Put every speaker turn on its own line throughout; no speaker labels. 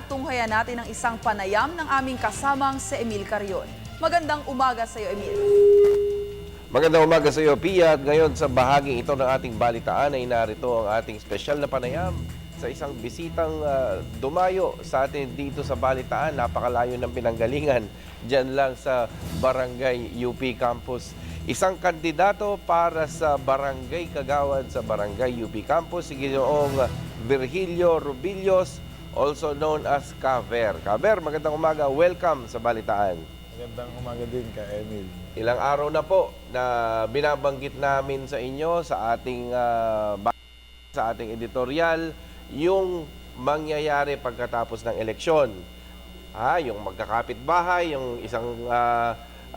tunghayan natin ang isang panayam ng aming kasamang si Emil Carrion. Magandang umaga sa iyo, Emil.
Magandang umaga sa iyo, Pia. At ngayon sa bahaging ito ng ating balitaan ay narito ang ating special na panayam sa isang bisitang dumayo sa atin dito sa balitaan. Napakalayo ng pinanggalingan dyan lang sa Barangay UP Campus. Isang kandidato para sa Barangay Kagawad sa Barangay UP Campus, si Ginoong Virgilio Rubillos, also known as Kaver. Kaver, magandang umaga. Welcome sa balitaan.
Magandang umaga din ka, Emil.
Ilang araw na po na binabanggit namin sa inyo sa ating editorial yung mangyayari pagkatapos ng eleksyon. Yung magkakapitbahay, yung isang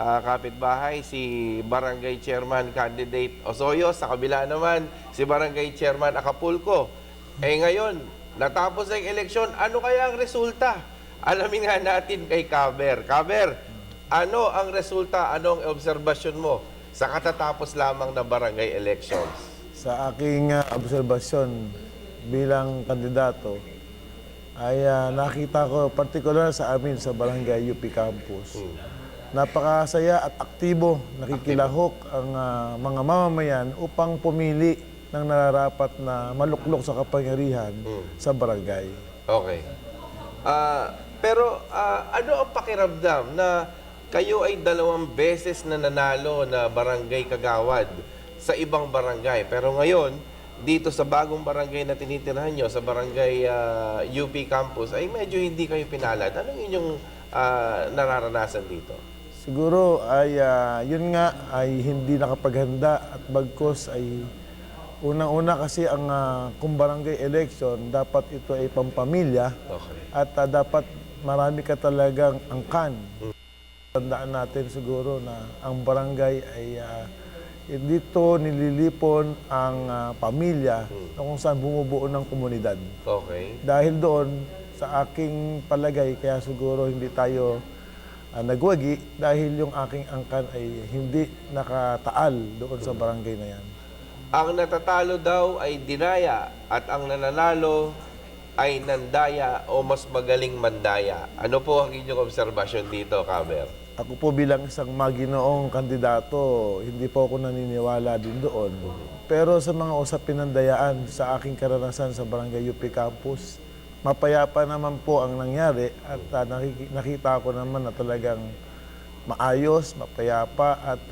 kapitbahay, si Barangay Chairman Candidate Osoyo. Sa kabila naman, si Barangay Chairman Acapulco. Ngayon, natapos ng eleksyon, ano kaya ang resulta? Alamin nga natin kay Kaver. Kaver, ano ang resulta, anong obserbasyon mo sa katatapos lamang na barangay elections?
Sa aking obserbasyon bilang kandidato, ay nakita ko particular sa amin sa Barangay UP Campus. Napakasaya at aktibo, nakikilahok ang mga mamamayan upang pumili ng nararapat na maluklok sa kapangyarihan sa barangay.
Okay. Pero ano ang pakiramdam na kayo ay 2 beses na nanalo na Barangay Kagawad sa ibang barangay? Pero ngayon, dito sa bagong barangay na tinitirahan nyo, sa Barangay UP Campus, ay medyo hindi kayo pinalad. Anong inyong nararanasan dito?
Siguro ay yun nga ay hindi nakapaghanda at bagkos ay unang-una kasi ang kung barangay election, dapat ito ay pampamilya.
Okay.
At dapat marami ka talagang angkan. Tandaan natin siguro na ang barangay ay dito nililipon ang pamilya na kung saan bumubuo ng komunidad.
Okay.
Dahil doon, sa aking palagay, kaya siguro hindi tayo nagwagi dahil yung aking angkan ay hindi nakataal doon sa barangay na yan.
Ang natatalo daw ay dinaya at ang nananalo ay nandaya o mas magaling mandaya. Ano po ang inyong obserbasyon dito, Kaber?
Ako po bilang isang maginoong kandidato, hindi po ako naniniwala din doon. Pero sa mga usapin ng dayaan sa aking karanasan sa Barangay UP Campus, mapayapa naman po ang nangyari at nakita ko naman na talagang maayos, mapayapa at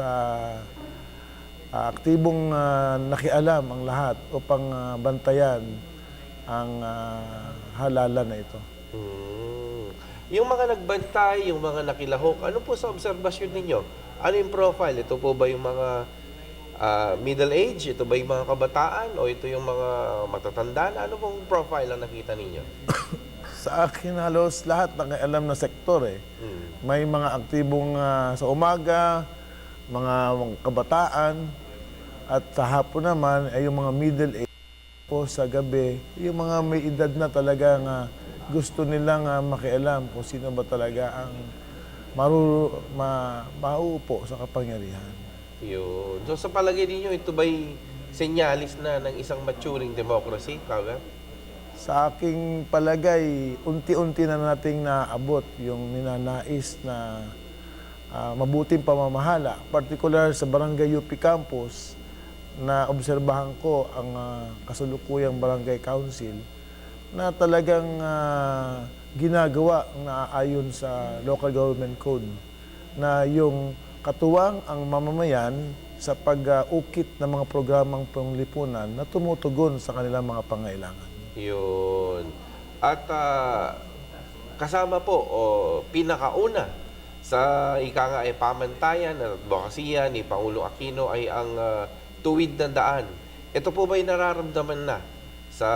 aktibong nakialam ang lahat upang bantayan ang halalan na ito.
Yung mga nagbantay, yung mga nakilahok, ano po sa obserbasyon ninyo? Ano yung profile? Ito po ba yung mga middle age? Ito ba yung mga kabataan? O ito yung mga matatanda? Ano pong profile ang nakita ninyo?
Sa akin halos lahat ng alam na sektor eh. May mga aktibong sa umaga, mga kabataan, at sa hapon naman ay yung mga middle age po sa gabi, yung mga may edad na talagang gusto nilang makialam kung sino ba talaga ang mauupo sa kapangyarihan.
Yun. So sa palagay ninyo, ito ba'y senyalis na ng isang maturing democracy, Kaga?
Sa aking palagay, unti-unti na nating naabot yung ninanais na mabuting pamamahala. Particular sa Barangay UP Campus, na obserbahan ko ang kasalukuyang Barangay Council na talagang ginagawa ang naaayon sa Local Government Code na yung katuwang ang mamamayan sa pag-ukit ng mga programang panglipunan na tumutugon sa kanilang mga pangailangan.
Yun. At kasama po, pinakauna sa ika nga ay pamantayan at advokasya ni Pangulong Aquino ay ang tuwid na daan. Ito po ba'y nararamdaman na sa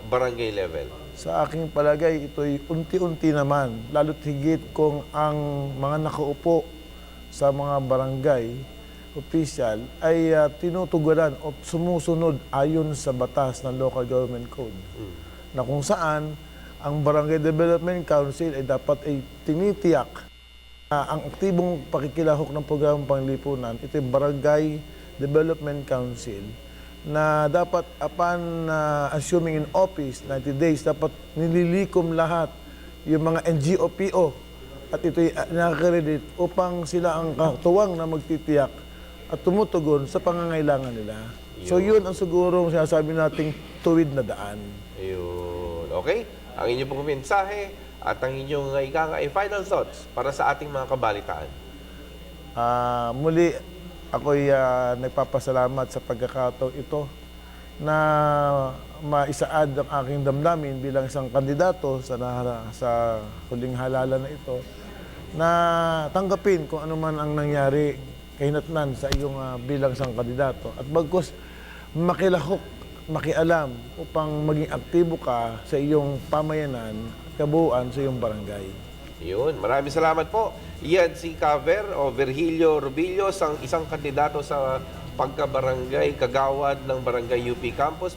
barangay level?
Sa aking palagay, ito'y unti-unti naman, lalo't higit kung ang mga nakaupo sa mga barangay official ay tinutuguran o sumusunod ayon sa batas ng Local Government Code. Na kung saan ang Barangay Development Council ay dapat ay tinitiyak ang aktibong pakikilahok ng programang panglipunan. Ito yung Barangay Development Council na dapat upon assuming in office, 90 days, dapat nililikom lahat yung mga NGO-PO at ito'y nakakredit upang sila ang katuwang na magtitiyak at tumutugon sa pangangailangan nila. So yun ang siguro sinasabi nating tuwid na daan.
Ayun. Okay? Ang inyong pong mensahe at ang inyong final thoughts para sa ating mga kabalitaan.
Muli, ako'y nagpapasalamat sa pagkakataon ito na maisaad ang aking damdamin bilang isang kandidato sa huling halalan na ito na tanggapin kung ano man ang nangyari kahinatnan sa iyong bilang isang kandidato. At bagkus makilahok, makialam upang maging aktibo ka sa iyong pamayanan, kabuuan sa iyong barangay.
Yun. Maraming salamat po. Yan si Caver o Virgilio Rubillo, isang kandidato sa pagkabarangay kagawad ng Barangay UP Campus.